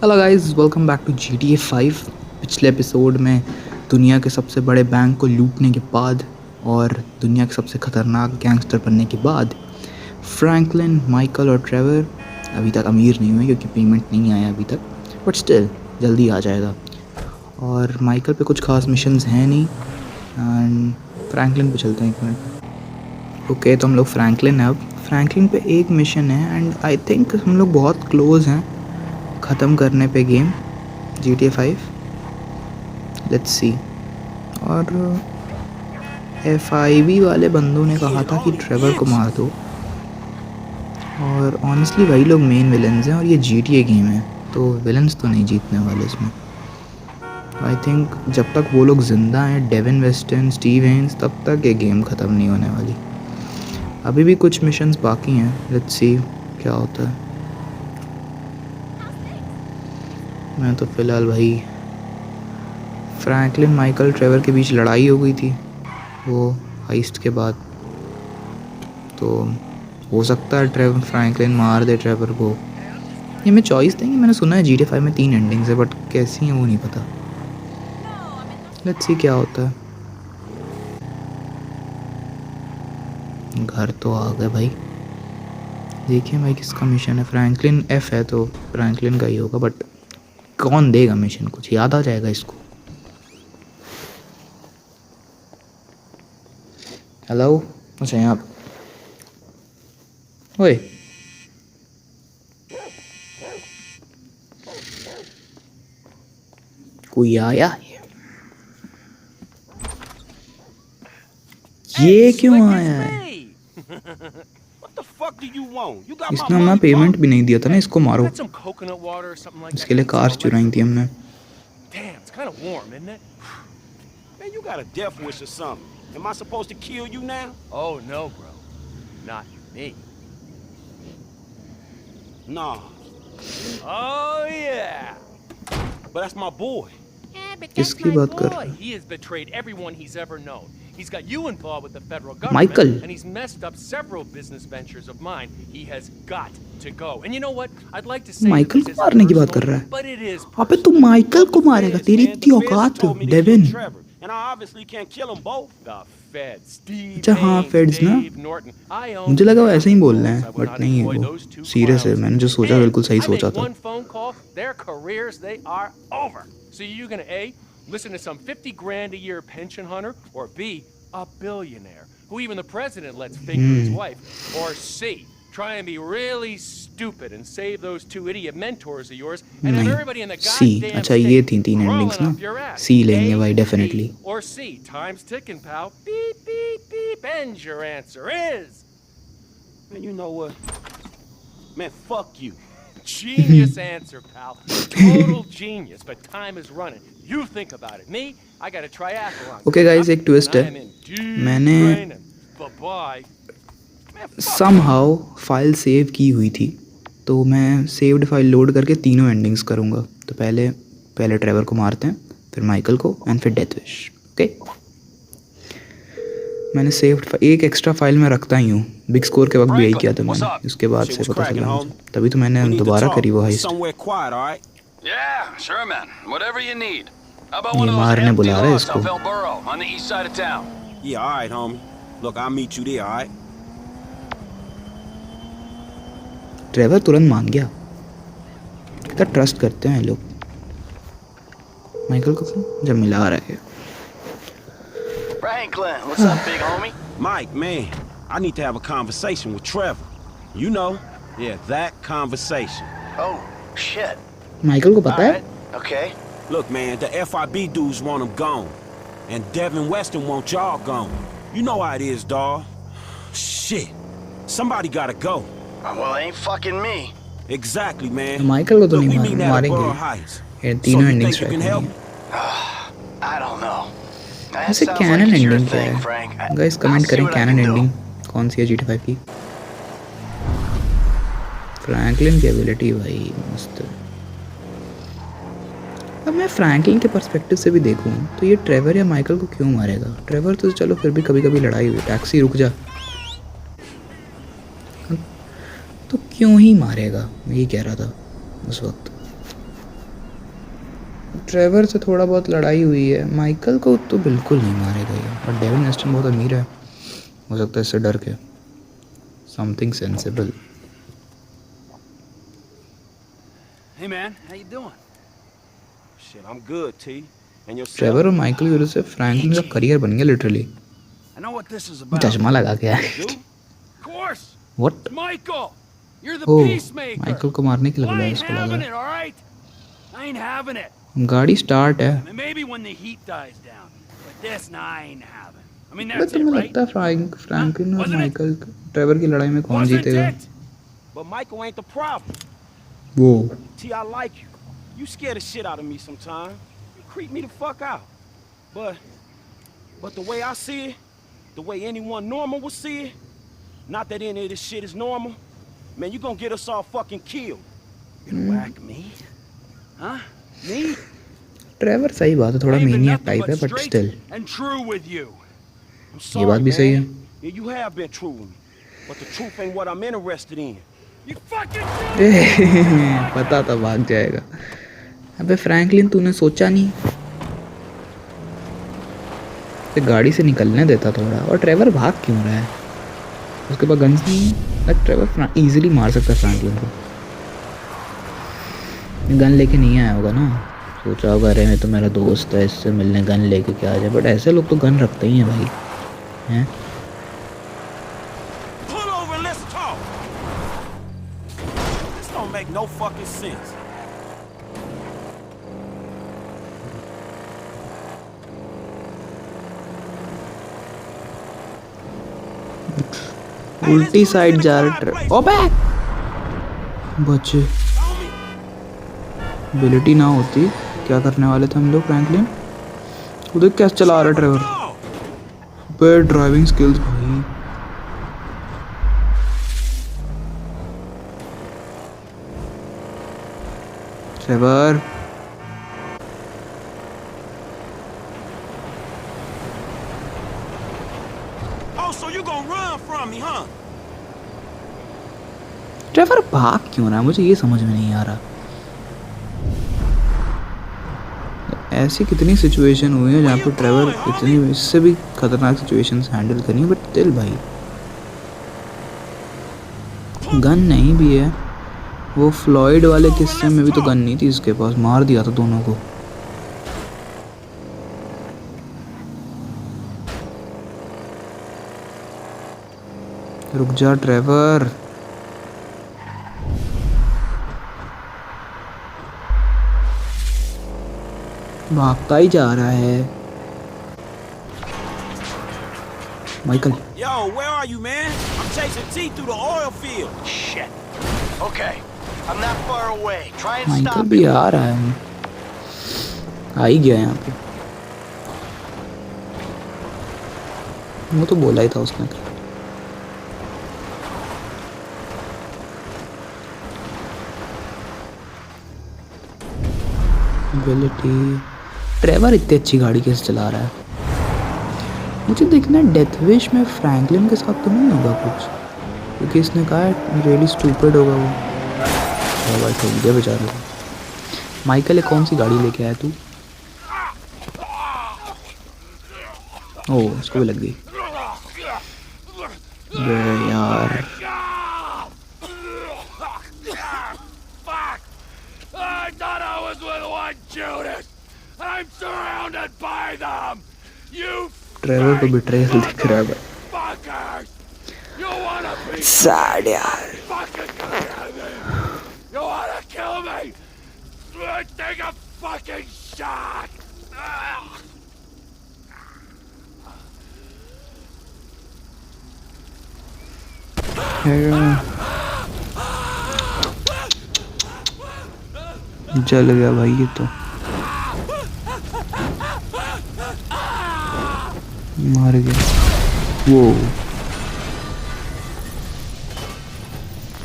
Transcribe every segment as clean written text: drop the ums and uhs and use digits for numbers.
Hello guys, welcome back to GTA 5। पिछले episode में दुनिया के सबसे बड़े बैंक को लूटने के बाद और दुनिया के सबसे ख़तरनाक गैंगस्टर बनने के बाद फ्रैंकलिन, माइकल और ट्रेवर अभी तक अमीर नहीं हुए क्योंकि पेमेंट नहीं आया अभी तक, बट स्टिल जल्दी आ जाएगा। और माइकल पे कुछ खास मिशंस हैं नहीं एंड फ्रैंकलिन पे चलते हैं एक मिनट। ओके, तो हम लोग फ्रैंकलिन है। अब फ्रैंकलिन पे एक मिशन है एंड आई थिंक हम लोग बहुत क्लोज हैं ख़त्म करने पे गेम GTA 5। Let's see. और FIB वाले बंदों ने कहा था कि ट्रेवर को मार दो, और ऑनेस्टली वही लोग मेन विलन्स हैं और ये GTA गेम है तो विलन्स तो नहीं जीतने वाले इसमें। आई थिंक जब तक वो लोग ज़िंदा हैं, डेविन वेस्टन, स्टीव हेन्स, तब तक ये गेम ख़त्म नहीं होने वाली। अभी भी कुछ मिशंस बाकी हैं, लेट्स सी क्या होता है। मैं तो फ़िलहाल भाई फ्रैंकलिन, माइकल, ट्रेवर के बीच लड़ाई हो गई थी वो हाइस्ट के बाद, तो हो सकता है फ्रैंकलिन मार दे ट्रेवर को। ये मैं चॉइस देंगे। मैंने सुना है GTA 5 में 3 एंडिंग्स है, बट कैसी हैं वो नहीं पता। लेट्स सी क्या होता है। घर तो आ गए भाई। देखिए भाई किसका मिशन है। फ्रैंकलिन F है तो फ्रैंकलिन का ही होगा, बट कौन देगा मिशन, कुछ याद आ जाएगा इसको। हेलो, अच्छा यहाँ ओए, कोई आया है? ये क्यों आया है? इसने हमें पेमेंट भी नहीं दिया था ना, इसको मारो। इसके लिए कार्स चुराई थी हमने। Man, you got a death wish or something. Am I supposed to kill you now? Oh, no, bro. Not me. Nah. Oh, yeah. But that's my boy. Yeah, but that's किसकी my बात कर रहा boy. है? He has betrayed everyone he's ever known. He's got you involved with the federal government. Michael. And he's messed up several business ventures of mine. He has got to go. And you know what? I'd like to say Michael को मारने की बात कर रहा है। but it is अबे तू Michael को मारेगा? तेरी इतनी औकात Devine. And I obviously can't kill them both. the feds. Steve अच्छा हाँ, Haines, फेड्स ना। Dave Norton. I own मुझे लगा वो ऐसे ही बोल रहे I हैं, would बट not नहीं है employ वो those two सीरियस है। clowns. मैंने जो सोचा And बिल्कुल सही I सोचा make था। one phone call, their careers, they are over. So you're gonna A, listen to some 50 grand a year pension hunter, or B, a billionaire who even the president lets figure his wife, or C, try and be really stupid and save those two idiot mentors of yours and have everybody in the C. goddamn अच्छा ये थी state 3 crawling endings ना। up your ass. सी लेंगे A, भाई B, definitely. or C, time's ticking, pal. Beep, beep, beep, and your answer is Man, you know what? Man, fuck you. genius answer, pal. Total genius, but time is running. You think about it. Me, I got a triathlon. Okay, guys, एक twist है। मैंने Bye-bye. Somehow file save की हुई थी, तो मैं saved file load करके तीनों एंडिंग्स करूँगा। तो पहले ट्रेवर को मारते हैं, फिर माइकल को एंड फिर डेथ विश। ओके, मैंने सेव्ड एक एक्स्ट्रा फाइल में रखता ही हूँ। बिग स्कोर के वक्त भी यही किया था मैंने, इसके बाद से पता चला मुझे, तभी तो मैंने दोबारा करी वो heist. Somewhere quiet, all right? Yeah, sure, man. Whatever you need. How about ये one of those मारने empty बुला रहा है lots इसको। off El Burro on the east side of town? Yeah, all right, homie. Look, I'll meet you there, all right? Trevor तुरंत मान गया। कितना ट्रस्ट करते हैं लोग माइकल को, जब मिला रहा है। Franklin, what's up, big homie? Mike, man, I need to have a conversation with Trevor. You know, yeah, that conversation. Oh, shit. Michael को पता है? Alright, okay. Look, man, the FIB dudes want him gone. And Devin Weston wants y'all gone. You know how it is, dawg. Shit. Somebody gotta go. Well, it ain't fucking me. Exactly, man. Michael को तो Look, नहीं we meeting at मारेंगे। Borough Heights. ये So तीनों you endings think you can रहेंगी। help? I don't know. That वैसे sounds canon like it's your ending क्या thing, है? Frank. Guys I'll comment see करें what I canon can do. Ending कौन सी है GTA 5 की। फ्रैंकलिन की एबिलिटी भाई मस्त है। अब मैं फ्रैंकलिन के पर्सपेक्टिव से भी देखूं तो ये ट्रेवर या माइकल को क्यों मारेगा? ट्रेवर तो चलो फिर भी कभी कभी लड़ाई हुई, टैक्सी रुक जा, तो क्यों ही मारेगा? मैं यही कह रहा था उस वक्त। ट्रेवर से थोड़ा बहुत लड़ाई हुई है, माइकल को तो बिल्कुल नहीं मारेगा ये, और डेविन वेस्टन बहुत अमीर है, हो सकता है इससे डर के। Something sensible. Hey man, how you doing? Shit, I'm good, T. And yourself? Trevor और माइकल की वजह से फ्रैंकलिन का करियर बन गया literally. I know what this is about. चश्मा लगा के आया। You? Of course, what? Michael, you're the oh, peacemaker. Michael को मारने के लिए Well, I बुलाया ain't इसको having लगा। it, all right? I ain't having it. गाड़ी स्टार्ट है। I mean, maybe when the heat dies down. But this, nah, I ain't having. I mean, but that's it, तुम्हें right? लगता है Franklin और Wasn't it? Michael Trevor की लड़ाई में कौन Wasn't जीतेगा? it? But Michael ain't the problem. वो T, I like you. You scare the shit out of me sometimes. You creep me the fuck out. But the way I see it, the way anyone normal would see it, not that any of this shit is normal, man, you gonna get us all fucking killed. You gonna whack me? Huh? Me? Trevor सही बात है, थोड़ा Ain't been maniac nothing type है, but but straight still and true with you. I'm ये sorry, बात भी सही है। man. Yeah, you have been true with me. But the truth ain't what I'm interested in. You fucking पता था भाग जाएगा। अबे फ्रैंकलिन तूने सोचा नहीं, तो गाड़ी से निकलने देता थोड़ा। और ट्रेवर भाग क्यों रहा है? उसके पास गन्स नहीं है। ट्रेवर इजीली मार सकता है फ्रैंकलिन को। गन लेके नहीं आया होगा ना, सोचा होगा अरे मैं तो मेरा दोस्त है, इससे मिलने गन लेके क्या आ जाए। बट ऐसे लोग तो गन रखते ही हैं भाई, हैं? Pull over and let's talk. This don't make no fucking sense. उल्टी साइड जा रहा है। ओबे बच्चे, एबिलिटी ना होती क्या करने वाले थे हम लोग। फ्रैंकलिन उधर कैसे चला रहा है ट्रेवर? बे ड्राइविंग स्किल्स भाई। Trevor Oh, so you gonna run from me, huh? Trevor भाग क्यों रहा है, मुझे ये समझ में नहीं आ रहा। ऐसी कितनी सिचुएशन हुई है जहाँ पे ट्रेवर इतनी इससे भी खतरनाक सिचुएशंस हैंडल करनी है, बट स्टिल भाई गन नहीं भी है। वो फ्लॉयड वाले किस्से में भी तो गन नहीं थी इसके पास, मार दिया था दोनों को। रुक जा ट्रेवर। भागता ही जा रहा है Michael. Yo, where are you, man? I'm chasing T through the oil field. Shit. Okay, I'm not far away. Try and Michael stop भी him. आ रहा है, आ ही गया यहाँ पे। वो तो बोला ही था उसने। एबिलिटी। ट्रेवर इतनी अच्छी गाड़ी कैसे चला रहा है? मुझे देखना है डेथ विश में फ्रैंकलिन के साथ तो नहीं होगा कुछ, क्योंकि इसने कहा है रियली स्टूपिड होगा वो। भाई ठोक दिया बेचारे को। माइकल ये कौन सी गाड़ी लेके आया तू? ओह उसको भी लग गई। बे यार fuck! I thought I was with one Judas. I'm surrounded by them. You Trevor को बिट्रेयल दिख रहा है भाई। fuckers! You wanna be sad यार। fucking kill me? You wanna kill me? Take a fucking shot! जल गया भाई ये तो, मार गया वो।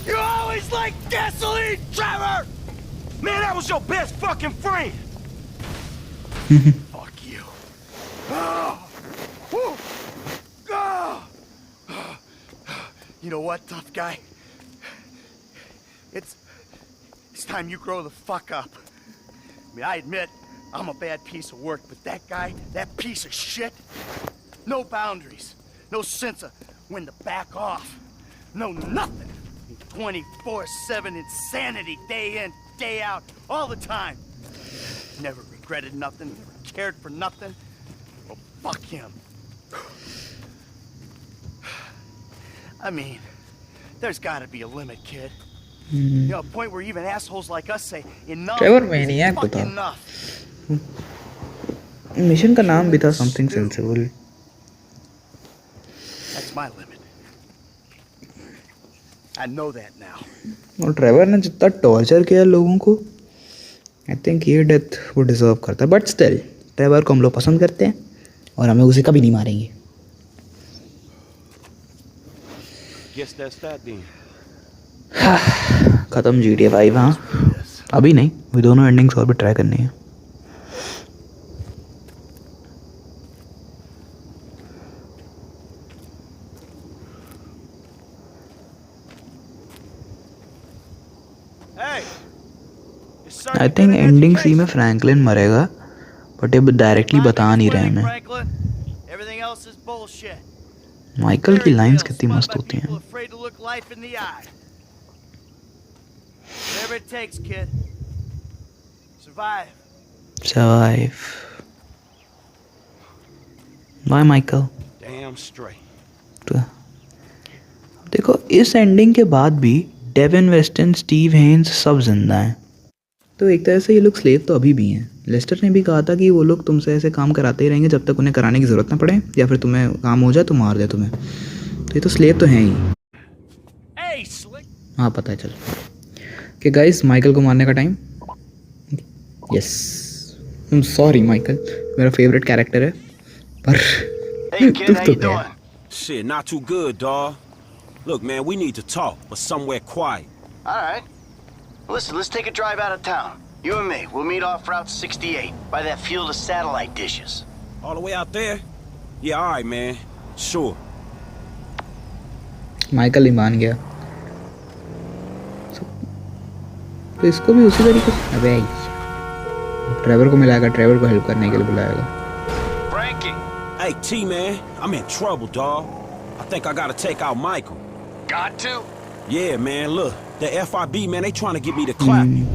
You always like gasoline, Trevor! Man, that was your best fucking friend! Fuck you. You know what, tough guy? It's time you grow the fuck up. I mean, I admit, I'm a bad piece of work, but that guy, that piece of shit, no boundaries, no sense of when to back off, no nothing. 24/7 insanity, day in, day out, all the time. Never regretted nothing, never cared for nothing. Well, fuck him. I mean, there's gotta be a limit, kid. You know, a point where even assholes like us say, enough Trevor is Maniac fucking बता। enough. Mission का नाम भी था something sensible. That's my limit. I know that now. और Trevor ने जितना torture किया लोगों को, आई थिंक ये डेथ वो डिजर्व करता है। बट स्टिल ट्रेवर को हम लोग पसंद करते हैं और हमें उसे कभी नहीं मारेंगे। Guess that's that then. ख़त्म GTA 5। हाँ अभी नहीं, वो दोनों एंडिंग्स और भी ट्राई करनी है। Hey, आई थिंक एंडिंग सी में फ्रैंकलिन मरेगा, बट ये डायरेक्टली बता नहीं रहे हमें। Franklin. Everything else is bullshit. Michael की लाइंस Fairy कितनी tales मस्त spun by होती people हैं। afraid to look life in the eye. Whatever it takes, kid. Survive. Survive. By Michael. damn straight. तो देखो इस एंडिंग के बाद भी डेविन वेस्टन, स्टीव हेन्स सब जिंदा हैं। तो एक तरह से ये लोग स्लेव तो अभी भी हैं। लेस्टर ने भी कहा था कि वो लोग तुमसे ऐसे काम कराते ही रहेंगे जब तक उन्हें कराने की ज़रूरत ना पड़े, या फिर तुम्हें काम हो जाए तो मार दे तुम्हें। तो ये तो स्लेव तो हैं ही। Hey, slick. हाँ पता है चल कि गाइस माइकल को मारने का time. Yes I am sorry Michael, मेरा फेवरेट कैरेक्टर है पर Hey, kid, दुख how तो you गया। doing? Shit, not too good, dawg. Look, man, we need to talk, but somewhere quiet. All right. Listen, let's take a drive out of town. You and me, we'll meet off Route 68 by that field of satellite dishes. All the way out there? Yeah, all right, man. Sure. Michael ही मान गया। तो इसको भी उसी तरीके से, अबे ट्रेवर को मिलाएगा, ट्रेवर को हेल्प करने के लिए बुलाएगा। Frankie! Hey, T-man, I'm in trouble, dawg. I think I gotta take out Michael. Got to? Yeah, man, look. The FIB, man, they trying to get me to clap you.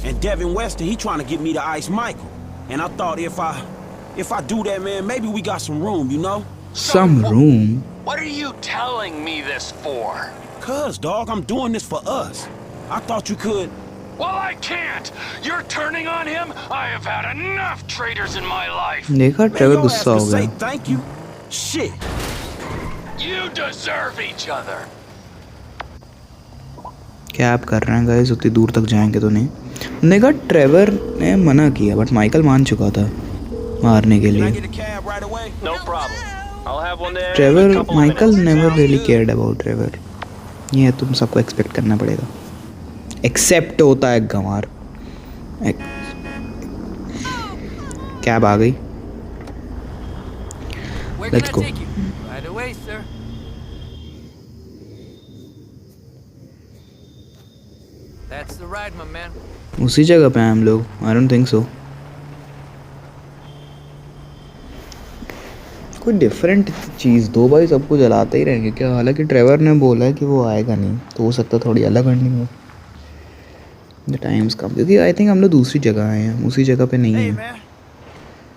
And Devin Weston, he trying to get me to ice Michael. And I thought if I do that, man, maybe we got some room, you know? Some room? What are you telling me this for? Cuz, dog, I'm doing this for us. I thought you could. Well, I can't! You're turning on him? I have had enough traitors in my life! देखा Man, Trevor your ass गुस्सा could हो say गया। thank you. Shit. You deserve each other! क्या आप कर रहे हैं guys, उतनी दूर तक जाएंगे तो नहीं। देखा ट्रेवर ने मना किया बट माइकल मान चुका था मारने के Can I लिए। get a cab right away? No problem. I'll have one there in a Trevor couple of Michael minutes. Never Sounds really good. Cared about Trevor. ये तुम सबको एक्सपेक्ट करना पड़ेगा। एक्सेप्ट होता है गंवार। कैब आ गई। Where Let's can go. I take you? Right away, sir. That's the ride, my man. उसी जगह पे हैं हम लोग। I don't think so. कोई डिफरेंट चीज़ दो भाई, सबको जलाते ही रहेंगे क्या? हालांकि ट्रेवर ने बोला है कि वो आएगा नहीं, तो हो सकता है थोड़ी अलग एंडिंग हो। द टाइम्स कम, क्योंकि आई थिंक हम लोग दूसरी जगह आए हैं, उसी जगह पे नहीं Hey, है। man.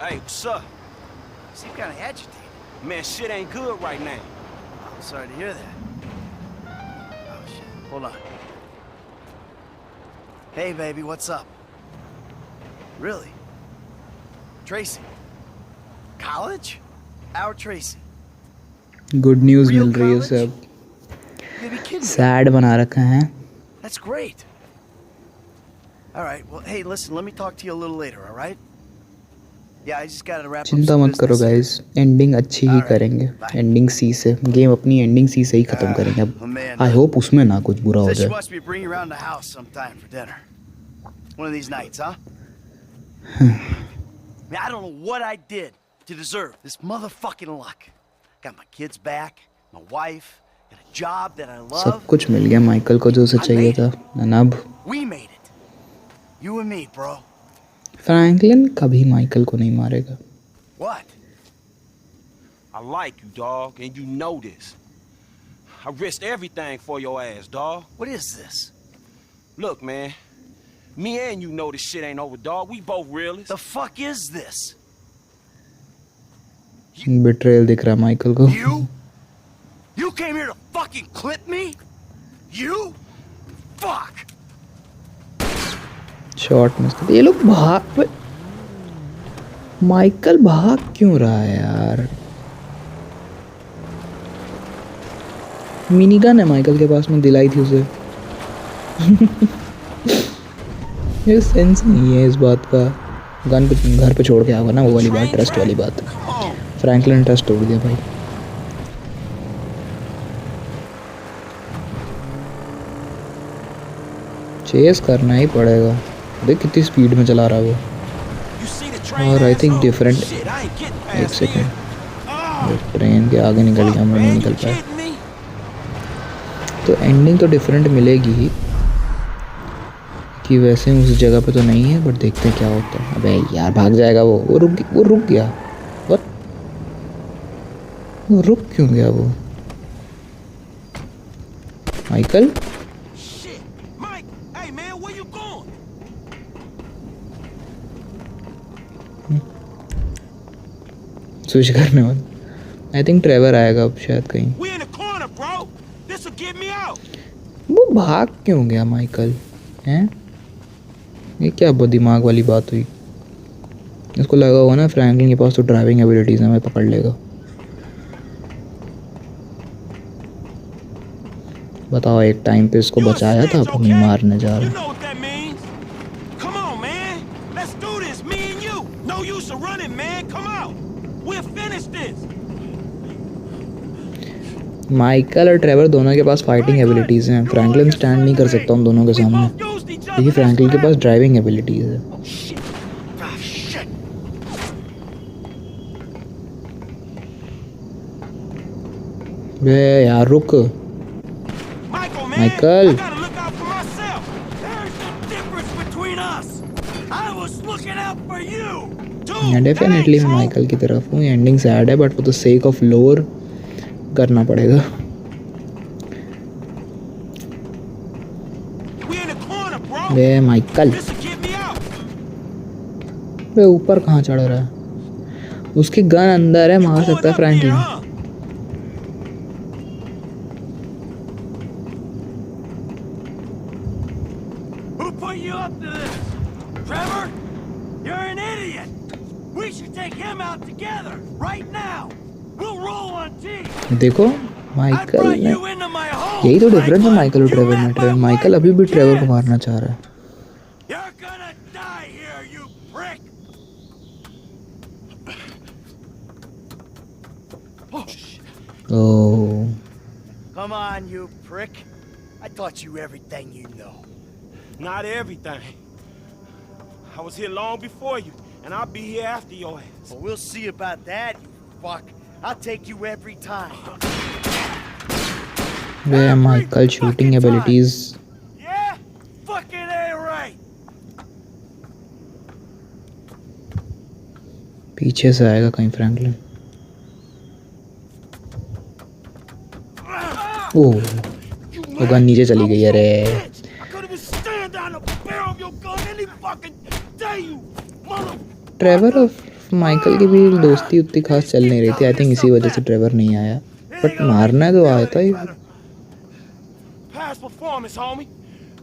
Hey, what's up? Seem kind of agitated. Man, shit ain't good right now. I'm sorry to hear that. Oh, shit. Hold on. Hey, baby, what's up? Really? Tracy? College? Our Tracy. Good news Real मिल रही है college? सब। You gotta be kidding me. Sad बना रखा है। That's great. All right. Well, hey, listen. Let me talk to you a little later. All right? Yeah, I just gotta wrap up चिंता some मत करो business here. Guys, ending अच्छी ही Alright, करेंगे। bye. Ending सी से, game अपनी ending सी से ही ख़त्म करेंगे अब। Amanda. आई होप उसमें ना कुछ बुरा हो Says she जाए। wants me to bring you around the house sometime for dinner. One of these nights, huh? Man, I don't know what I did to deserve this motherfucking luck. Got my kids back, my wife, got a job that I love. सब कुछ मिल गया Michael को जो उसे चाहिए था। And अब We made it. You and me, bro. Franklin कभी माइकल को नहीं मारेगा। What? I like you, dog, and you know this. I risked everything for your ass, dog. What is this? Look, man. Me and you know this shit ain't over, dog. We both realists. The fuck is this? Betrayal दिख रहा है Michael को। You? You came here to fucking clip me? You? Fuck! Shot miss कर। ये लोग भाग, Michael भाग क्यों रहा है यार? मिनी गन है माइकल के पास में, दिलाई थी उसे। ये सेंस नहीं है इस बात का। गन पे घर पे छोड़ के आओगे ना, वो वाली बात, ट्रस्ट वाली बात। फ्रैंकलिन ट्रस्ट तोड़ दिया भाई। चेस करना ही पड़ेगा। देख कितनी स्पीड में चला रहा है वो। और आई थिंक डिफरेंट, एक सेकेंड, ट्रेन के आगे निकल गया, मैं नहीं निकल पाया। तो एंडिंग तो डिफरेंट मिलेगी ही, कि वैसे उस जगह पे तो नहीं है, बट देखते हैं क्या होता है। अबे यार भाग जाएगा वो रुक गया। What? वो रुक क्यों गया वो? माइकल स्विच करने वाला। आई थिंक ट्रेवर आएगा अब शायद कहीं। वो भाग क्यों गया माइकल? हैं? ये क्या दिमाग वाली बात हुई? इसको लगा हुआ ना फ्रैंकलिन के पास तो ड्राइविंग एबिलिटीज है, मैं पकड़ लेगा। बताओ, एक टाइम पे इसको बचाया था, अब हमें मारने जा रहा है। माइकल और ट्रेवर दोनों के पास फाइटिंग एबिलिटीज हैं। फ्रैंकलिन स्टैंड नहीं कर सकता उन दोनों के सामने, क्योंकि फ्रैंकलिन के पास ड्राइविंग एबिलिटीज है। बे यार रुक माइकल। डेफिनेटली मैं माइकल की तरफ हूँ। एंडिंग सैड है, but for the sake of lower करना पड़ेगा। बे माइकल, बे ऊपर कहाँ चढ़ रहा है? उसकी गन अंदर है, मार सकता है फ्रैंकलिन। देखो माइकल ने, यही तो डिफरेंस है माइकल और ट्रेवर में। माइकल अभी भी ट्रेवर को मारना चाह रहा है। Oh. Come on, you prick. I taught you everything you know. Not everything. I was here long before you, and I'll be here after your ass. Well, we'll see about that, you fuck. I'll take you every time. Where Michael shooting abilities. Yeah? Fucking A right. पीछे से आएगा कहीं Franklin. ओह, वो gun नीचे चली गई। अरे Trevor और माइकल की भी दोस्ती उतनी खास चल नहीं रही थी। आई थिंक इसी वजह से ट्रेवर नहीं आया, बट मारना तो आया था ही। Past performance, homie.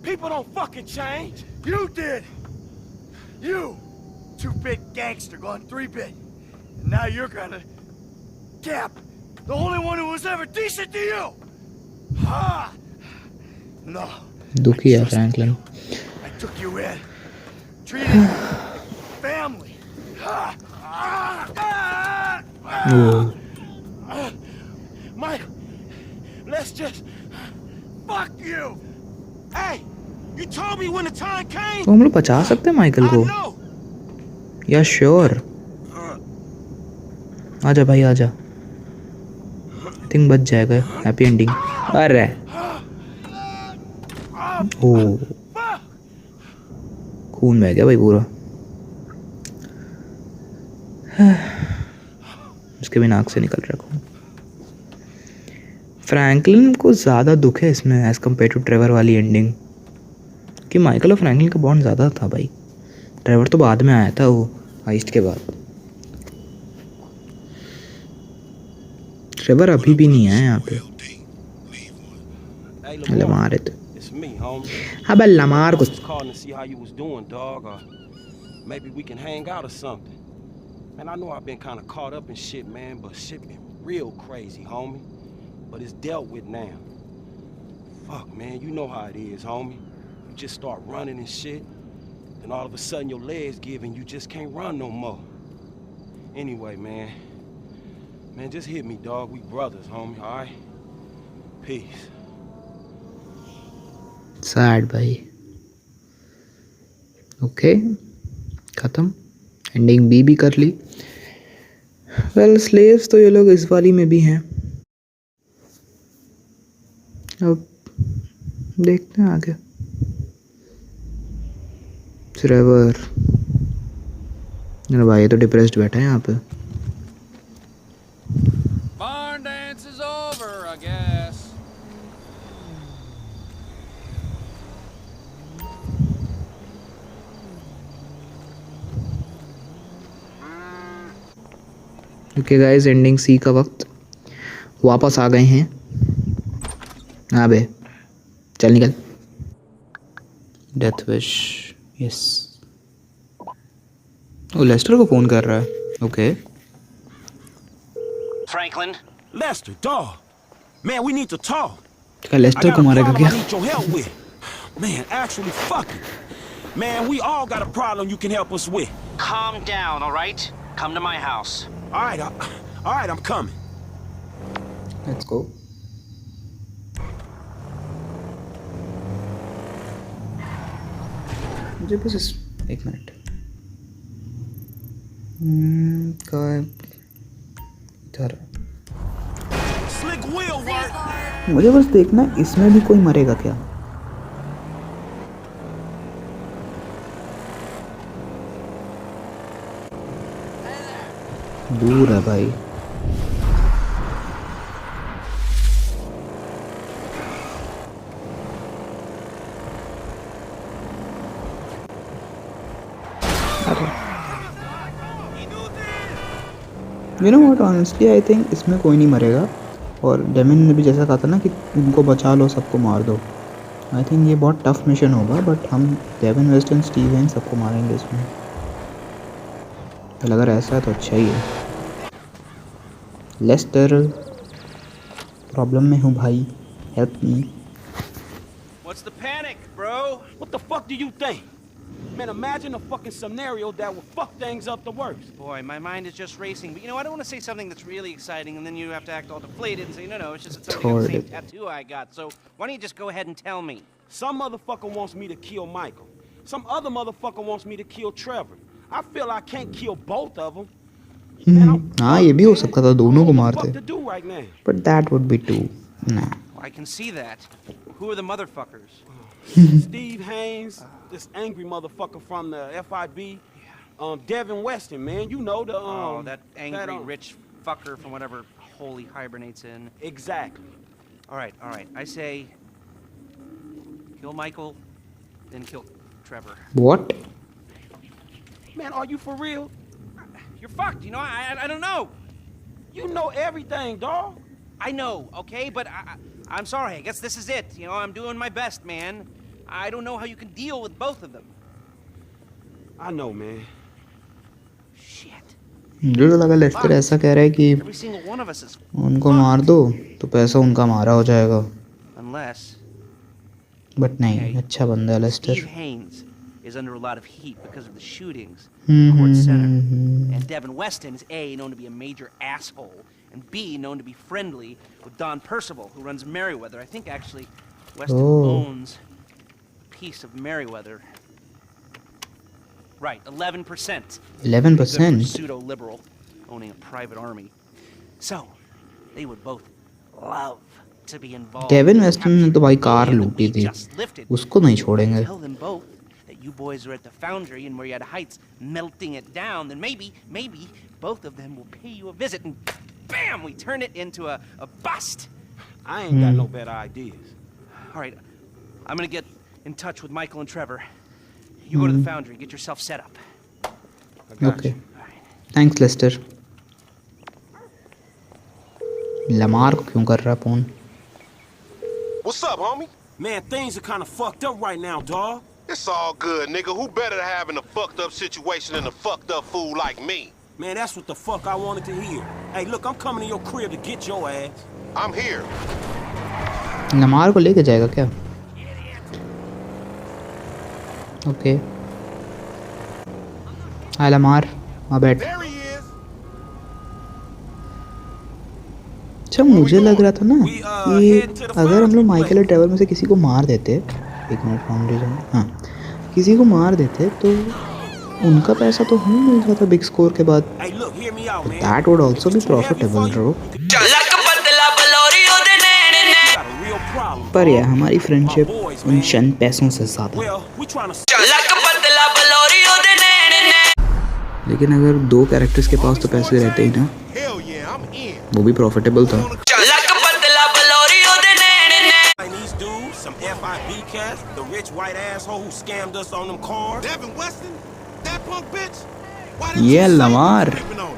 People don't fucking change. You did. You, 2-bit gangster gone 3-bit. And now you're gonna Cap, the only one who was ever decent to you. Ha! No. दुखी है Franklin. I took you in, treated you like family. Mike, let's just fuck you. Hey, you told me when the time came. तो हम लोग बचा सकते हैं Michael को? या श्योर? आजा भाई आजा। आई थिंक बच जाएगा। Happy ending. अरे खून बह गया भाई पूरा। उसके भी नाक से निकल रहा खून। फ्रैंकलिन को ज़्यादा दुख है इसमें एज़ कम्पेयर टू ट्रेवर वाली एंडिंग, कि माइकल और फ्रैंकलिन का बॉन्ड ज़्यादा था भाई। ट्रेवर तो बाद में आया था वो हाइस्ट के बाद। ट्रेवर अभी भी नहीं आया यहाँ पे। लमार है तो हाँ भाई लमार को Maybe we can hang out or something. Man, I know I've been kind of caught up in shit, man, but shit been real crazy, homie. But it's dealt with now. Fuck, man, you know how it is, homie. You just start running and shit, then all of a sudden your legs give and you just can't run no more. Anyway, man, just hit me, dog. We brothers, homie, all right? Peace. Sad भाई। Okay ख़त्म। Ending B भी कर ली। Well slaves तो ये लोग इस वाली में भी हैं। अब देखते हैं आगे। ट्रेवर मेरा भाई तो डिप्रेस्ड बैठा है यहाँ पे। Barn dance is over, I guess. Okay guys, ending सी का वक्त वापस आ गए हैं। हाँ बे चल निकल। Death wish yes. वो लेस्टर को फ़ोन कर रहा है। Okay Franklin? Lester, dog. Man, we need to talk. क्या I लेस्टर got को a मारेगा problem I क्या? need your help with. Man, actually, fuck it. Man, we all got a problem you can help us with. Calm down, all right? Come to my house. All right, I'm coming. Let's go. मुझे बस एक minute इधर Slick wheel work. मुझे बस देखना है इसमें भी कोई मरेगा क्या। दूर है भाई। You know what honestly I think इसमें कोई नहीं मरेगा। और डेमिन ने भी जैसा कहा था ना कि उनको बचा लो सबको मार दो। आई थिंक ये बहुत टफ मिशन होगा बट हम डेविन वेस्ट एंड स्टीव हेन सबको मारेंगे इसमें। अगर ऐसा है तो अच्छा ही है। लेस्टर प्रॉब्लम में हूँ भाई, help me. What's the panic, bro? What the fuck do you think? Man, imagine a fucking scenario that would fuck things up the worst. Boy, my mind is just racing. But you know, I don't want to say something that's really exciting, and then you have to act all deflated and say, no, it's just something of the same tattoo I got. So why don't you just go ahead and tell me? Some motherfucker wants me to kill Michael. Some other motherfucker wants me to kill Trevor. I feel I can't kill both of them. हाँ ये भी हो सकता था दोनों को मारते। What to do right now? But that would be too nah. I can see that. Who are the motherfuckers? Steve Haynes, this angry motherfucker from the FIB. Devin Weston, man, you know the that angry rich fucker from whatever hole he hibernates in. Exactly. All right. I say kill Michael, then kill Trevor. What? Man, are you for real? You're fucked. You know, I don't know. You know everything, dog. I know, okay, but I'm sorry. I guess this is it. You know, I'm doing my best, man. I don't know how you can deal with both of them. I know, man. Shit. मुझे तो लगा Lester ऐसा कह रहा है कि Every single one of us is उनको मार दो तो पैसा उनका मारा हो जाएगा। unless बट नहीं, अच्छा बंदा है Lester. Steve Haynes is under a lot of heat because of the shootings in Court Center. And Devin Weston is A, known to be a major asshole, and B, known to be friendly with Don Percival, who runs Merryweather. I think actually Weston owns a piece of Merryweather. Right, 11%. 11%? Pseudo-liberal, owning a private army. So, they would both love to be involved. Devine western ने तो भाई car लूटी थी, उसको नहीं छोड़ेंगे। Tell them both that you boys are at the foundry in Murrieta Heights melting it down, then maybe both of them will pay you a visit and bam, we turn it into a bust. I ain't got no better ideas. All right, I'm gonna get in touch with Michael and Trevor. You go to the foundry, get yourself set up. I got Okay. you. Thanks Lester. Lamar को क्यों कर रहा फोन? What's up, homie? Man, things are kind of fucked up right now, dawg. It's all good, nigga. Who better to have in a fucked up situation than a fucked up fool like me? Man, that's what the fuck I wanted to hear. Hey, look, I'm coming to your crib to get your ass. I'm here. Lamar को लेके जाएगा क्या? Okay. हाय Lamar, वहाँ बैठ। There he is. अच्छा मुझे लग रहा था ना कि अगर हम लोग माइकल और ट्रेवर में से किसी को मार देते, एक मिनट फाउंडेशन, हाँ, किसी को मार देते तो उनका पैसा तो हमें मिल जाता बिग स्कोर के बाद। Hey, look, hear me out, man. That would also be profitable, bro. Got a real problem. पर यार हमारी फ्रेंडशिप उन चंद पैसों से ज़्यादा। Well, we trying to लेकिन अगर दो कैरेक्टर्स के पास तो पैसे रहते ही ना, Hell yeah, I'm in. वो भी प्रॉफिटेबल था। find these dudes, some FIB cats, the rich white asshole who scammed us on them cars. Devin Weston? That punk bitch? Why Yeah, you say Lamar. you creeping on him?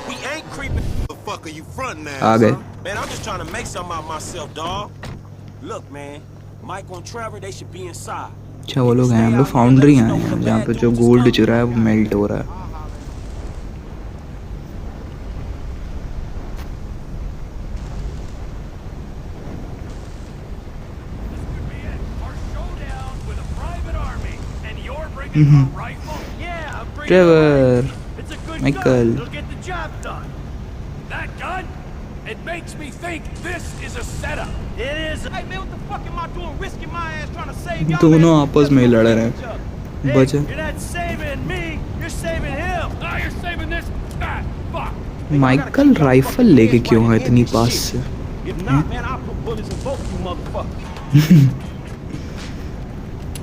We ain't creeping. The fuck are you fronting at? आ गए। Man, I'm just trying to make something out of myself, dog. Look, man, Michael and Trevor, they should be inside. अच्छा वो लोग हैं, हम लोग foundry आए हैं जहाँ पे जो गोल्ड चुरा है वो मेल्ट हो रहा है। Trevor, Michael, It'll get the job done. That gun? It makes me think this is a setup. It is. Hey, man, what the fuck am I doing risking my ass trying to save y'all? दोनों man? आपस में ही लड़ रहे हैं। Hey, बचे। you're not saving me, you're saving him. Ah, you're saving this. Ah, fuck. Michael rifle लेके क्यों है इतनी पास से? If not, man, I'll put bullets in both you motherfuckers.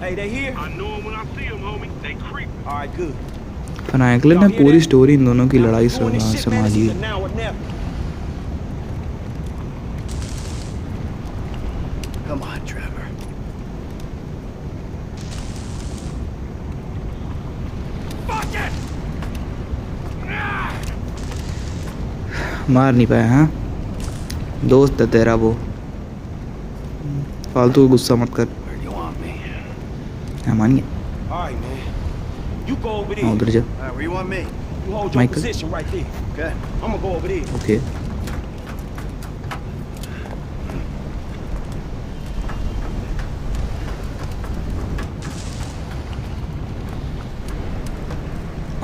Hey, they here? I know him when I see him, homie. They creep. All right, good. Franklin ने पूरी story in दोनों की लड़ाई Doing this shit, man, it's संभाली। either now or never. Come on, Trevor. Fuck it! मार नहीं पाया, हाँ? दोस्त है तेरा वो, फालतू गुस्सा मत कर। Where do you want me? हाँ मान गया। All right, man. You go over हाँ there. उधर जा। Where you want me? You hold your Michael. position right there. Okay. I'm gonna go over there. Okay.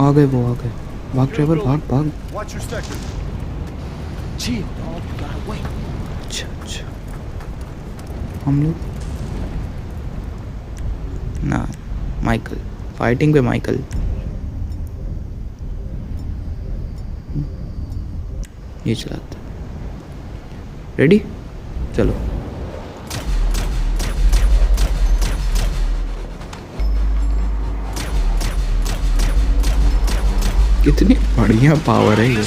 आ गए वो, आ गए। भाग ट्रेवर, भाग भाग। Watch your section. Chill, dog. You gotta wait. अच्छा अच्छा, हम लोग ना, माइकल फाइटिंग पे माइकल। ये चलाते, रेडी, चलो। कितनी बढ़िया पावर है ये।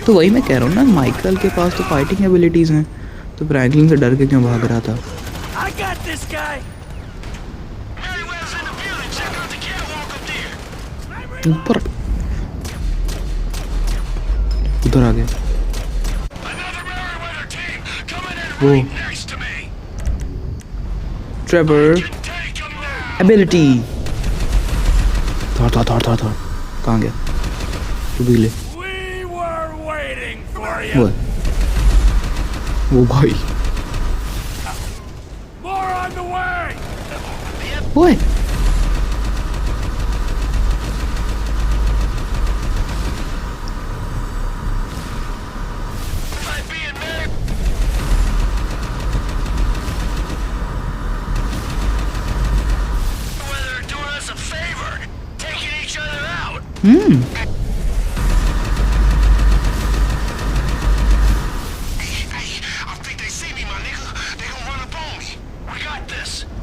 तो वही मैं कह रहा हूँ ना, माइकल के पास तो फाइटिंग एबिलिटीज हैं, तो फ्रैंकलिन से डर के क्यों भाग रहा था? I got this guy. ऊपर, उधर आ गया वो। ट्रेवर एबिलिटी, थोड़ा थोड़ा थोड़ा थोड़ा, कहाँ गया? तू भी ले। We were waiting for you. वो है, वो भाई, More on the way. वो है।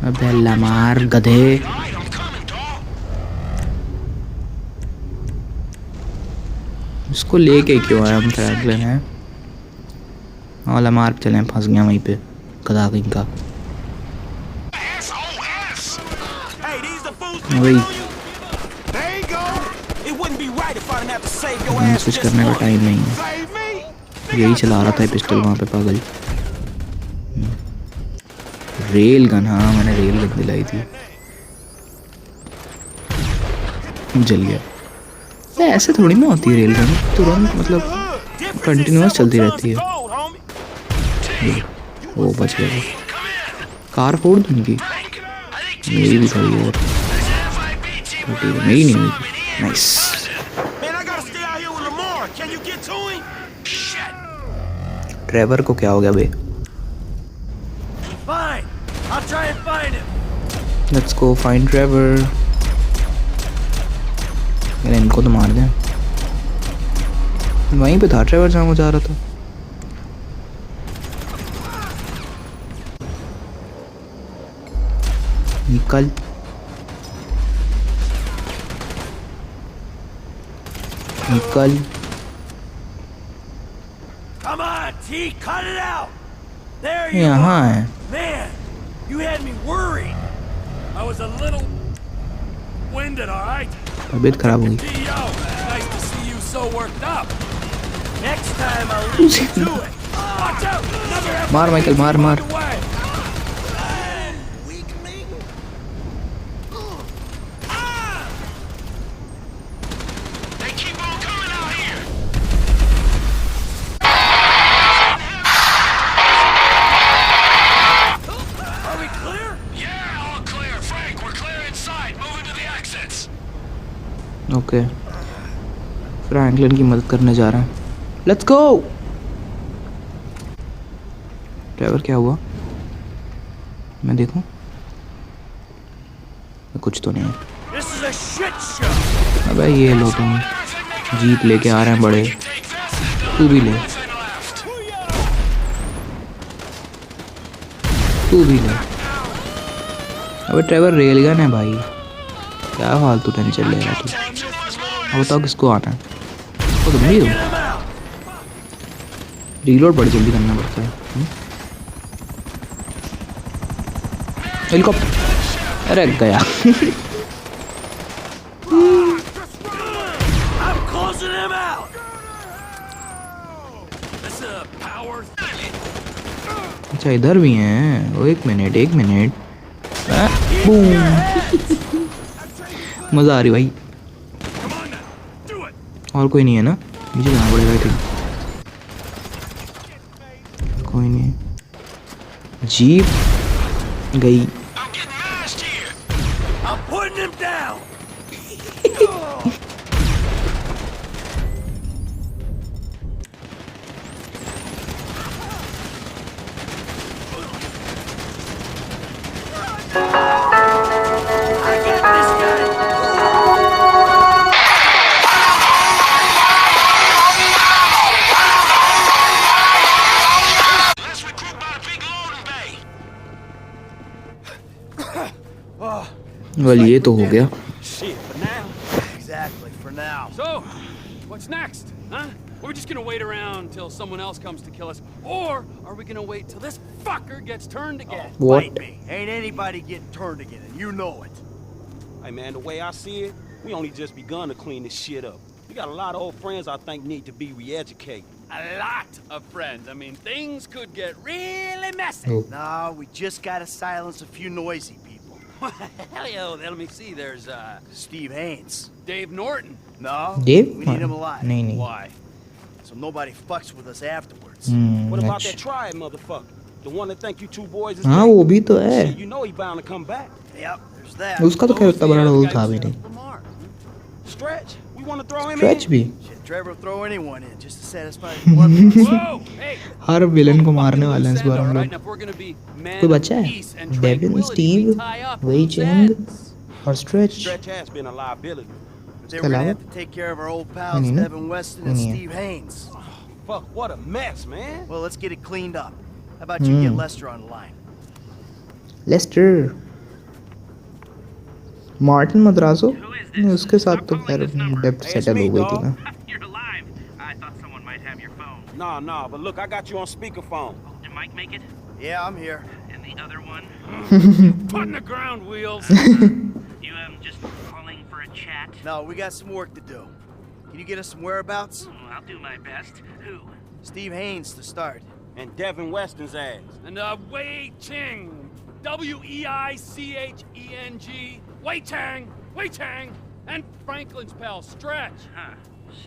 अबे लमार गधे। इसको लेके क्यों आया हम फ्रैंकलिन है? हाँ लमार पे चले, फंस गया वहीं पे गधा कहीं का। वही स्विच करने का टाइम नहीं है, यही चला रहा था पिस्टल वहाँ पे पागल। रेल गन, हाँ मैंने रेल गन दिलाई थी, जल गया। ऐसे थोड़ी ना होती है रेल गन, तुरंत मतलब कंटिन्यूअस चलती रहती है। वो बच गया। कार फोड़ दूँ उनकी, मेरी भी खड़ी है, मेरी नहीं हुई। नाइस। ट्रेवर को क्या हो गया बे? Let's go find Trevor. मैंने इनको तो मार दिया, वहीं पे था ट्रेवर जहाँ वो जा रहा था। निकल निकल। यहाँ है। Man, you had me worried. I was a little winded, all right? तबीयत खराब हो गई। Yo, nice to see you so worked up. Next time I'll leave you to it. Watch out! Another मार माइकल, मार मार। Okay, Franklin की मदद करने जा रहे हैं। Let's go. ड्राइवर क्या हुआ? मैं देखूं? कुछ तो नहीं है। अबे ये लो तुम, जीप लेके आ रहे हैं बड़े, तू भी ले, तू भी ले। अबे ड्राइवर रेलगन है भाई, क्या फालतू टेंशन ले रहा तू? अब बताओ किसको आना है? तो तुम नहीं हो। रीलोड बड़ी जल्दी करना पड़ता है। हेलीकॉप्टर, अरे गया। अच्छा इधर भी हैं। ओ एक मिनट एक मिनट, मजा आ रही भाई। और कोई नहीं है ना? नीचे जाना पड़ेगा आई थिंक। कोई नहीं, जीप गई। well, ये तो हो गया। Exactly, for now. So, what's next, huh? Are we just gonna wait around till someone else comes to kill us? Or are we gonna wait till this fucker gets turned again? What? Fight me. Ain't anybody getting turned again, and you know it. Hey man, the way I see it, we only just begun to clean this shit up. We got a lot of old friends I think need to be re-educated. A lot of friends. I mean, things could get really messy. Oh. No, we just gotta silence a few noisy people. Hell yeah, let me see. There's Steve Haynes. Dave Norton. No, Dave? we need him alive. नहीं नहीं। Why? So nobody fucks with us afterwards. What about अच्छा। that triad motherfucker? The one that think you two boys is हाँ gay? वो भी तो है। Shit, you know he bound to come back. Yep, there's that. उसका तो खैर उतना बड़ा रोल था भी नहीं। Stretch, we want to throw him stretch in. भी Shit, Trevor will throw anyone in just to satisfy his bloodlust. Whoa! Hey! Her villain को मारने वाले हैं इस बार हम Right, लोग। and if we're gonna be men कोई of बचा है? peace and Devin, tranquility, Steve, we tie up Wei loose Cheng ends. और Stretch. Stretch has been a liability. But then we're gonna have to take care of our old pals, नहीं ना? Devin Weston and नहीं है। Steve Haynes. Fuck, what a mess, man. Well, let's get it cleaned up. How about you get Lester on the line? Lester Martin मद्रासो उसके साथ तो खैर depth Hey, it's settle me, हो गई थी dog. ना. You're alive. I thought someone might have your phone. Nah, but look, I got you on speakerphone. Oh, did Mike make it? Yeah, I'm here. And the other one? Putting the ground wheels. You just calling for a chat? No, we got some work to do. Can you get us some whereabouts? Oh, I'll do my best. Who? Steve Haynes to start. And Devin Weston's ass. And Wei Cheng. Weicheng. Wei Tang. And Franklin's pal, Stretch. Huh.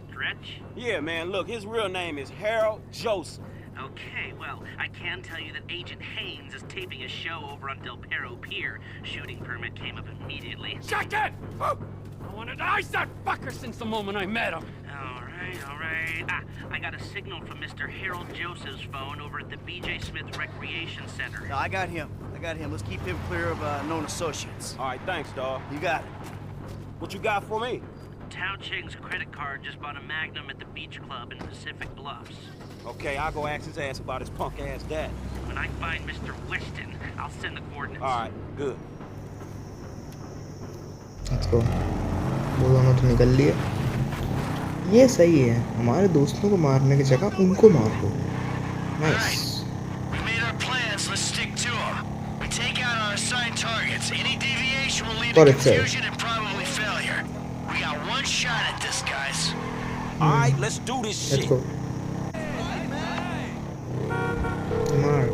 Stretch? Yeah, man, look, his real name is Harold Joseph. Okay, well, I can tell you that Agent Haynes is taping a show over on Del Perro Pier. Shooting permit came up immediately. Shut it! I wanted to ice that fucker since the moment I met him. All right. Ah, I got a signal from Mr. Harold Joseph's phone over at the B.J. Smith Recreation Center. No, I got him. Let's keep him clear of known associates. All right, thanks, dog. You got it. What you got for me? Tao Ching's credit card just bought a Magnum at the beach club in Pacific Bluffs. Okay, I'll go ask his ass about his punk ass dad. When I find Mr. Weston, I'll send the coordinates. All right, good. Let's go. वो दोनों तो निकल लिए. ये सही है. हमारे दोस्तों को मारने की जगह उनको मार दो. Nice. We made our plans. Let's stick to them. We take out our assigned targets. Any deviation will lead to Correct, sir. confusion and probably failure. We got one shot at this, guys. All right, let's do this Let's shit. go. मार.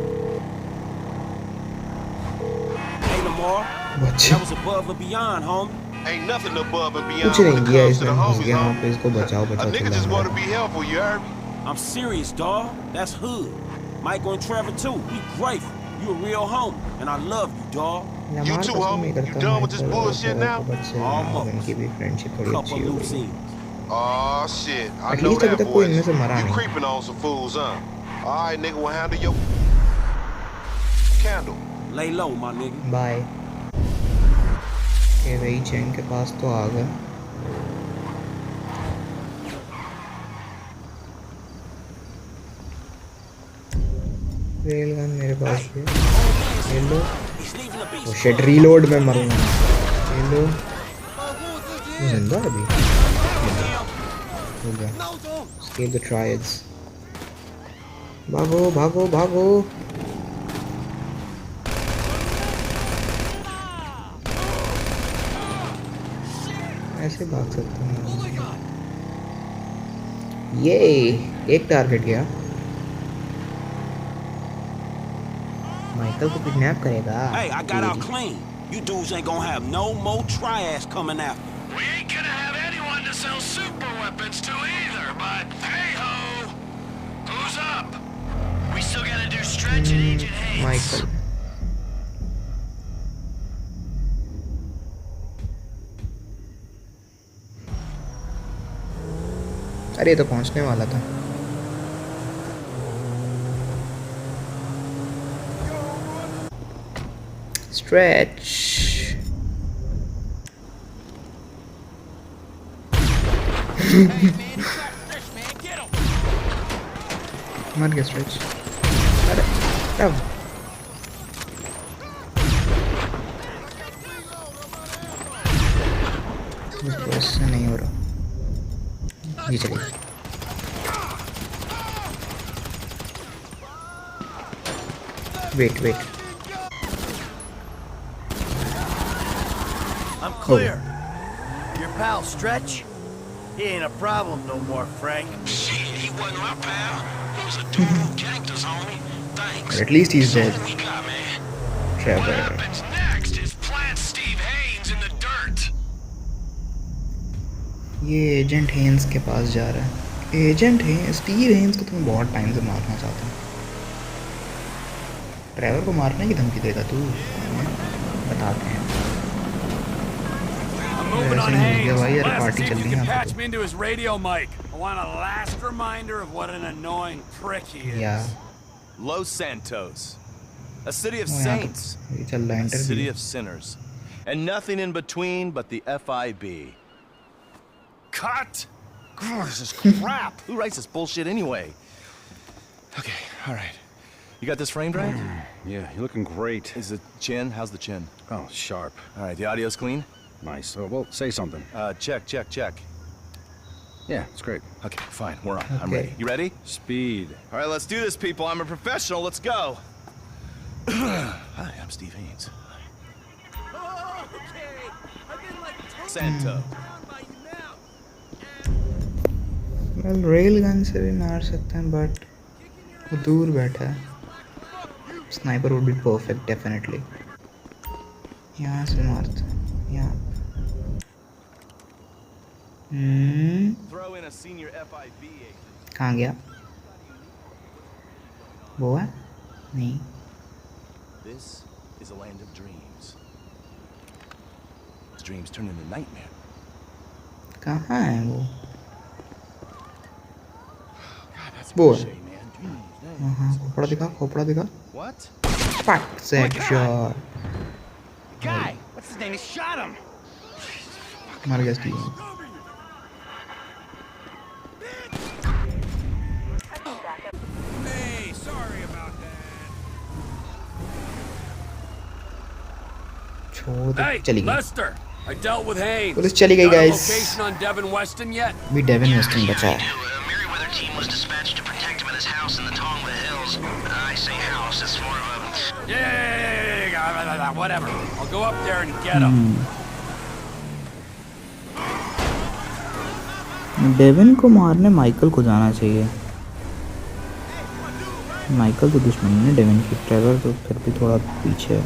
Hey, Lamar, बच्चे. that was above and beyond, homie. Ain't nothing above and beyond कुछ when नहीं it किया comes to इसने. the घुस homies, गया वहाँ homie. पे. इसको बचाओ A nigga just चिल्ला want रहा to be helpful, you heard me? I'm serious, dog. That's hood. Michael and Trevor, too. We grateful. You a real homie, and I love you, dog. है. You हमारा too, पसंद homie. नहीं You करता done with this Michael और bullshit Trevor now? को, but still, Almost. उनकी भी friendship थोड़ी Couple अच्छी हो loose गई. ends. Oh shit, I At know least अभी that तक कोई voice. इनमें से मरा You नहीं. creeping on some fools, huh? All right, nigga, we'll handle your candle. Lay low, my nigga. Bye. ये वही चैन के पास तो आ गए. रेलगन मेरे पास है. ये लो. He's leaving the beach. Oh shit, reload में मरूंगा. ये लो. ये जिंदा है अभी. हो गया. Escape the triads. भागो भागो भागो. ऐसे भाग सकते हैं. ये एक टारगेट गया. माइकल को किडनैप करेगा. Hey, I got out clean. You dudes ain't gonna have no more triads coming after. We ain't gonna have anyone to sell super weapons to either, but hey ho! Who's up? We still gotta do Stretch and Agent Haynes. Michael. अरे ये तो पहुंचने वाला था. Stretch. मर गया Stretch. अरे अब इससे नहीं हो रहा. ये चलिए. Wait. I'm clear. Your pal Stretch? He ain't a problem no more, Frank. Shit, he wasn't my pal. He was a dude who ganked us, homie. Thanks. At least he's dead. What we got, man? What Trevor. happens next is plant Steve Haynes in the dirt. ये agent hence के पास जा रहा है. Agent है Steve hence को तो मैं बहुत टाइम से मारना चाहता हूँ. ट्रेवर को मारने की धमकी देगा तू. बताते हैं. I'm moving on Yeah, Haynes. why you had a Let's party see if you chal can rahi hai patch to. me into his radio mic. I want a last reminder of what an annoying prick he is. या Los Santos, a city of वो यहाँ saints, पे ये चल रहा है a city interview. of sinners, and nothing in between but the FIB. Cut. Oh, this is crap. Who writes this bullshit anyway? Okay, all right. You got this framed right? Yeah, you're looking great. Is the chin? How's the chin? Oh, sharp. All right, the audio's clean? Nice. Well, say something. Check. Yeah, it's great. Okay, fine. We're on. I'm Okay. ready. You ready? Speed. All right, let's do this, people. I'm a professional. Let's go. Hi, I'm Steve Haynes. Santo. Well rail gun से भी मार सकते हैं but वो दूर बैठा है. Sniper would be perfect definitely. यहाँ से मारते हैं. यहाँ Throw in a senior FIB agent. कहाँ गया? वो है? नहीं. This is a land of dreams. Dreams turn into nightmare. कहाँ है वो? God, that's Boy. cliche, man. Dreams. हाँ खोपड़ा दिखा. What? Fuck section. Guy, what's his name? He shot him. मर गया Steve. Hey, sorry about that. छोड़ दे. Hey, चली गई. Lester, I dealt with Haynes. Police चली गई Got a guys. location on Devin Weston yet? भी डेविन वेस्टन बचा है. Merriweather team was dispatched to protect him in his house in the Tongva Hills. I say house, it's more of a... Yeah, whatever. I'll go up there and get him. Devin को मारने Michael को जाना चाहिए. Michael तो दुश्मन है Devine की. Trevor तो फिर भी थोड़ा पीछे है.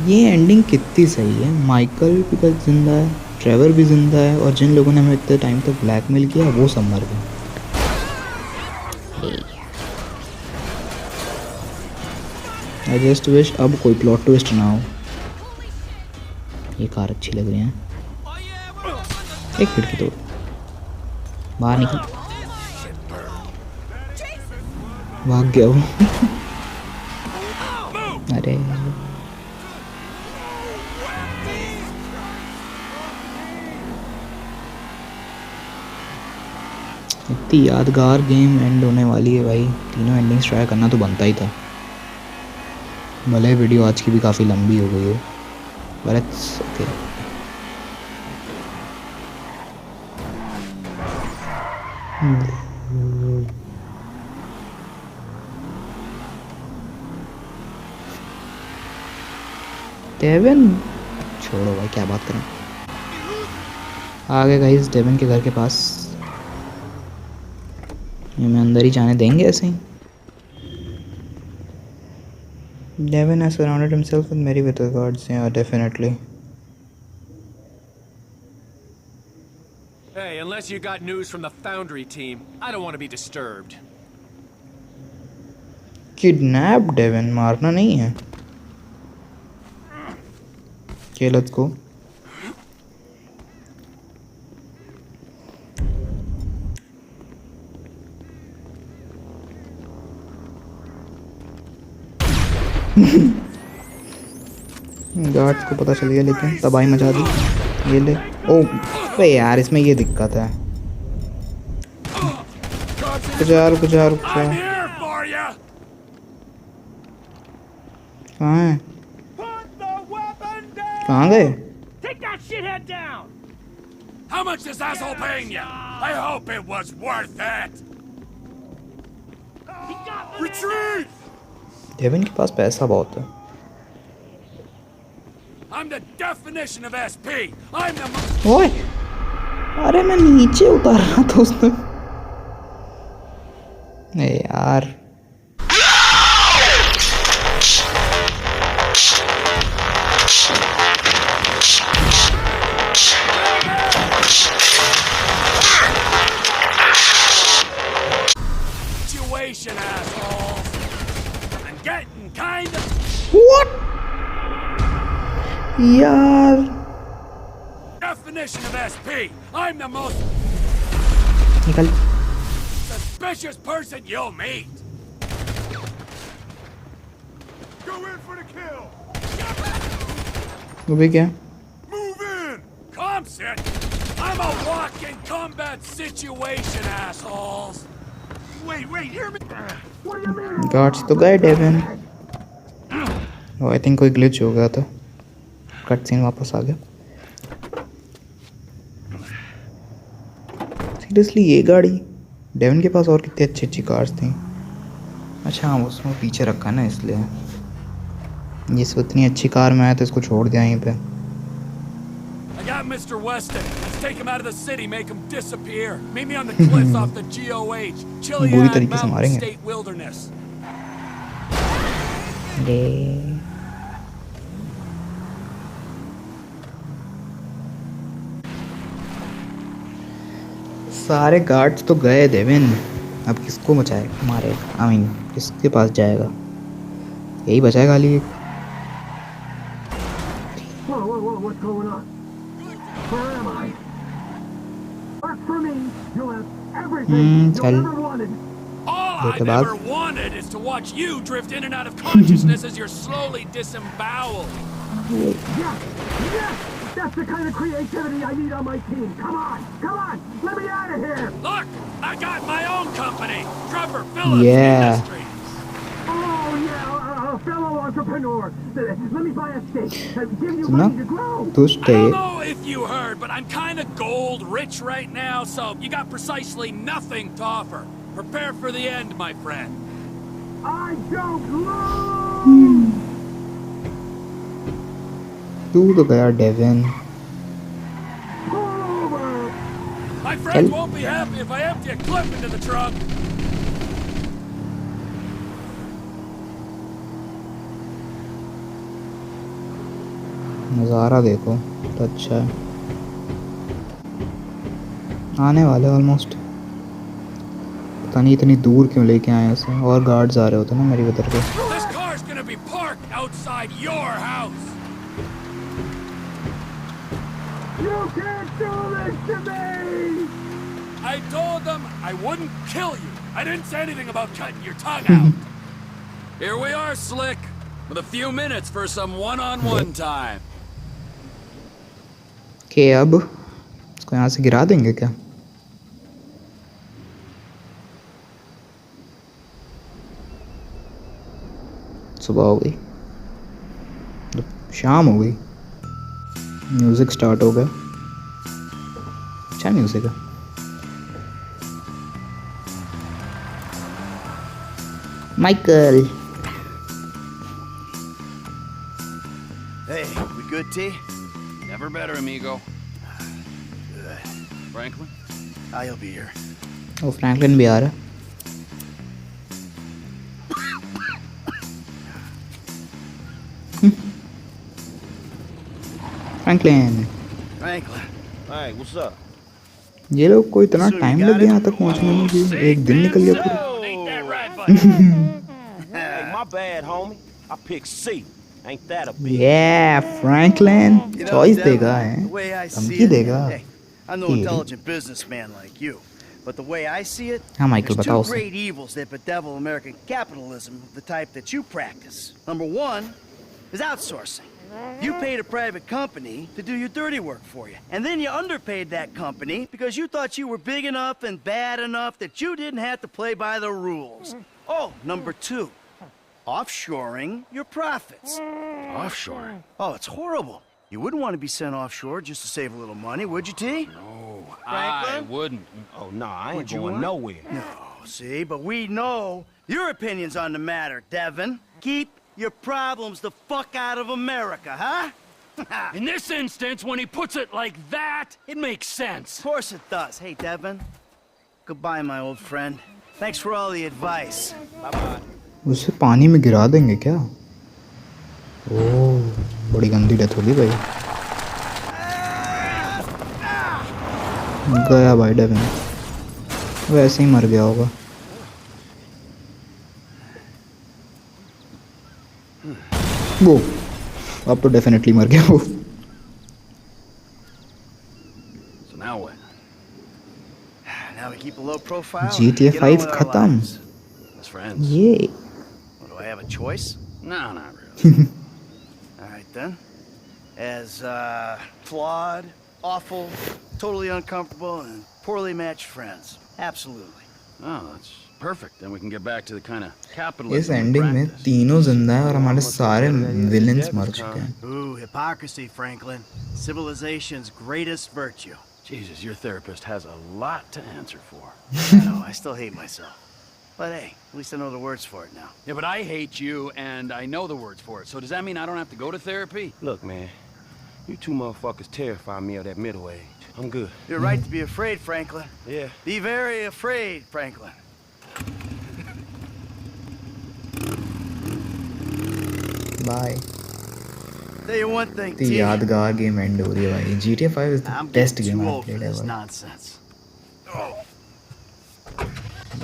ये एंडिंग कितनी सही है. माइकल भी बस जिंदा है, ट्रेवर भी जिंदा है और जिन लोगों ने हमें इतने टाइम तक ब्लैकमेल किया वो सब मर गए. आई जस्ट विश अब कोई प्लॉट ट्विस्ट ना हो. ये कार अच्छी लग रही है. एक खिड़की तोड़. बाहर निकल. भाग गया वो. अरे इतनी यादगार गेम एंड होने वाली है भाई. तीनों एंडिंग्स ट्राई करना तो बनता ही था. भले वीडियो आज की भी काफ़ी लंबी हो गई है बट इट्स ओके. डेविन छोड़ो भाई, क्या बात करें. आ गए गाइस डेविन के घर के पास. ये मैं अंदर ही जाने देंगे ऐसे ही. Devin has surrounded himself with Merryweather guards. Yeah, definitely. Hey, unless you got news from the Foundry team, I don't want to be disturbed. Kidnap Devin, मारना नहीं है. Okay, let's go. गार्ड्स को पता चल गया लेकिन तबाही मचा दी. ये ले. ओ अरे यार इसमें ये दिक्कत है. रुक जा. I'm here for you. कहाँ है? Put the weapon down. कहाँ गए? Take that shithead down. How much is asshole paying you? I hope it was worth it. Retreat. Devin के पास पैसा बहुत है. I'm the definition of SP. I'm the ओए अरे मैं नीचे उतार रहा था उसने. नहीं यार. situation, asshole. I'm getting kind of... What? यार Definition of SP. I'm the most निकल. suspicious person you'll meet. Go in for the kill. वो भी क्या? Move in. Come sit. I'm a walking combat situation, assholes. Wait, hear me. Guards तो गए Devine. I think कोई glitch हो गया था, कट सीन वापस आ गया। सीरियसली ये गाड़ी, डेविन के पास और कितनी अच्छी अच्छी कार्स थी। अच्छा हाँ, उसमें पीछे रखा है ना, इसलिए ये सब इतनी अच्छी कार में आया तो इसको छोड़ दिया यहीं पे। I got Mr. Weston. Let's take him out of the city, make him disappear. Meet me on the cliffs off the GOH. Chiliad Mountain State Wilderness. सारे गार्ड्स तो गए देविन, अब किसको बचाए हमारे, आई मीन किसके पास जाएगा? यही बचाएगा खाली एक। चल All I've ever wanted is to watch you drift in and out of consciousness as you're slowly disemboweled. Yes! That's the kind of creativity I need on my team. Come on, let me out of here. Look, I got my own company, Trevor Phillips Industries. Oh yeah, a fellow entrepreneur. Let me buy a stake. Give you money to grow. I don't know if you heard, but I'm kind of gold rich right now, so you got precisely nothing to offer. Prepare for the end, my friend. I don't lose. तू तो गया Devine. My friends won't be happy if I empty a clip into the trunk. नज़ारा देखो तो अच्छा है। आने वाले ऑलमोस्ट, पता नहीं इतनी दूर क्यों लेके आए उसे, और गार्ड्स आ रहे होते ना मेरी उधर पे। This car's gonna be parked outside your house. You can't do this to me! I told them I wouldn't kill you. I didn't say anything about cutting your tongue out. Here we are, Slick, with a few minutes for some one-on-one time. के अब इसको यहाँ से गिरा देंगे क्या? सुबह हो गई, शाम हो गई, म्यूजिक स्टार्ट हो गया। अच्छा म्यूजिक है। Michael, Hey, we good, T? Never better, amigo. Franklin? I'll be here. वो फ्रैंकलिन भी आ रहा है। Franklin. Franklin. Hey, what's up? ये लोग को इतना टाइम लग गया यहाँ तक पहुँचने में कि एक दिन निकल गया पूरा। Hey, my bad, homie. I picked C. Ain't that a bitch? Yeah, Franklin. You know, Choice Devin, देगा है। the way I see धमकी it, देगा। hey, I'm no intelligent businessman like you, but the way I see it, हाँ Michael there's बताओ two उसे। great evils that bedevil American capitalism of the type that you practice. Number one is outsourcing. You paid a private company to do your dirty work for you, and then you underpaid that company because you thought you were big enough and bad enough that you didn't have to play by the rules. Oh, number two, offshoring your profits. Offshore? Oh, it's horrible. You wouldn't want to be sent offshore just to save a little money, would you, T? No, I Franklin? wouldn't. Oh, nah, I ain't Would you going want? nowhere. No, see, but we know your opinions on the matter, Devin. Keep your problems the fuck out of America, huh? In this instance, when he puts it like that, it makes sense. Of course it does. Hey, Devin. Goodbye, my old friend. Thanks for all the advice. Bye-bye. उसे पानी में गिरा देंगे क्या? ओह, बड़ी गंदी death होगी भाई। गया भाई डेविन, वैसे ही मर गया होगा। वो अब तो डेफिनेटली मर गया वो। So now what? Now we keep a low profile. GTA Get on 5 with our खत्म। lives. As friends? ये What, do I have a choice? No, not really. All right, then. As, flawed, awful, totally uncomfortable and poorly matched friends. Absolutely. Oh, that's perfect. Then we can get back to the kind of इस capitalism we ending में practice. तीनों जिंदा हैं और हमारे सारे villains मर चुके हैं. Ooh, hypocrisy, Franklin. Civilization's greatest virtue. Jesus, your therapist has a lot to answer for. I know, I still hate myself. But hey, at least I know the words for it now. Yeah, but I hate you, and I know the words for it. So does that mean I don't have to go to therapy? Look, man, you two motherfuckers terrify me of that middle age. I'm good. You're right to be afraid, Franklin. Yeah. Be very afraid, Franklin. Bye. Tell you one thing, तो T. यादगार game end हो रही है भाई. GTA 5 is the I'm best getting game too I've old for played this ever. nonsense.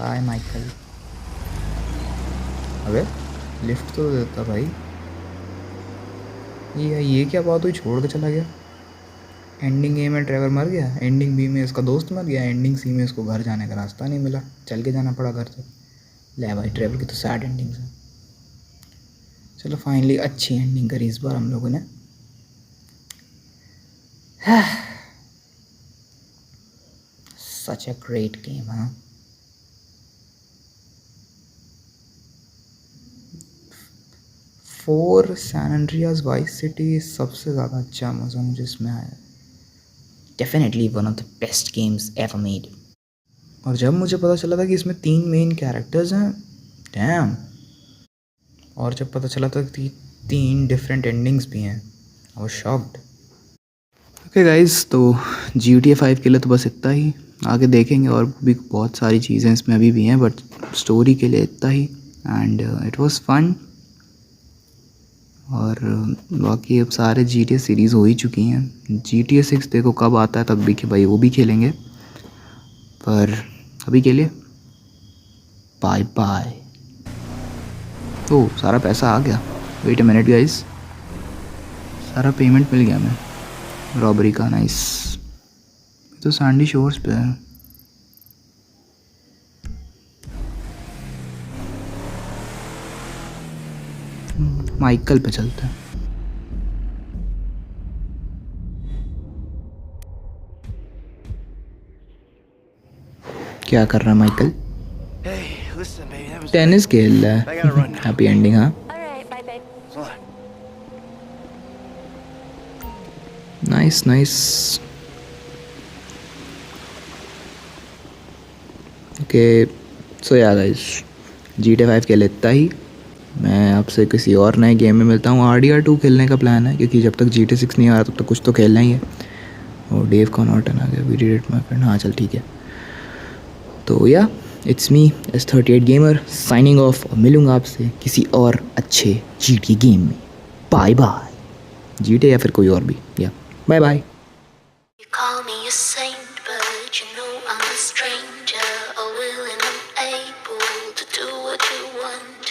By Michael. अबे lift तो देता भाई. ये क्या बात हुई, छोड़ के चला गया. एंडिंग ए में ट्रेवर मर गया, एंडिंग बी में इसका दोस्त मर गया, एंडिंग सी में इसको घर जाने का रास्ता नहीं मिला, चल के जाना पड़ा घर से. ले भाई, ट्रेवर की तो सैड एंडिंग्स है. चलो फाइनली अच्छी एंडिंग करी इस बार हम लोगों ने. Such a great game. हाँ, for San Andreas Vice City सबसे ज़्यादा अच्छा मज़ा मुझे इसमें आया. Definitely one of the best games ever made. और जब मुझे पता चला था कि इसमें 3 मेन कैरेक्टर्स हैं, डैम. और जब पता चला था कि 3 डिफरेंट एंडिंग्स भी हैं, I was shocked. Okay guys, तो GTA 5 के लिए तो बस इतना ही. आगे देखेंगे और भी बहुत सारी चीज़ें इसमें अभी भी हैं, बट स्टोरी के लिए इतना ही. And it was fun. और बाकी अब सारे GTA सीरीज़ हो ही चुकी हैं. GTA 6 देखो कब आता है, तब भी कि भाई वो भी खेलेंगे. पर अभी के लिए बाय बाय. ओह, सारा पैसा आ गया. वेट अ मिनट गाइस, सारा पेमेंट मिल गया हमें रॉबरी का. नाइस. तो सैंडी शोर्स पे है. माइकल पे चलते हैं. क्या कर रहा है Michael? Hey, listen, baby, that was tennis खेल रहा I gotta run है. now. Happy ending. हाँ, So long. Nice nice. Okay, so yeah guys, GTA 5 के लिए इतना ही. मैं आपसे किसी और नए गेम में मिलता हूँ. RDR 2 खेलने का प्लान है, क्योंकि जब तक GTA 6 नहीं आ रहा तब तक कुछ तो खेलना ही है. और डेव कॉनॉर्टन आ गया. We did it my friend. हाँ चल ठीक है. तो yeah it's me S38 gamer signing off. मिलूँगा आपसे किसी और अच्छे GTA गेम में. Bye bye. GTA या फिर कोई और भी. Yeah bye bye. You call me a saint, but you know I'm a stranger, all willing and able to do what you want.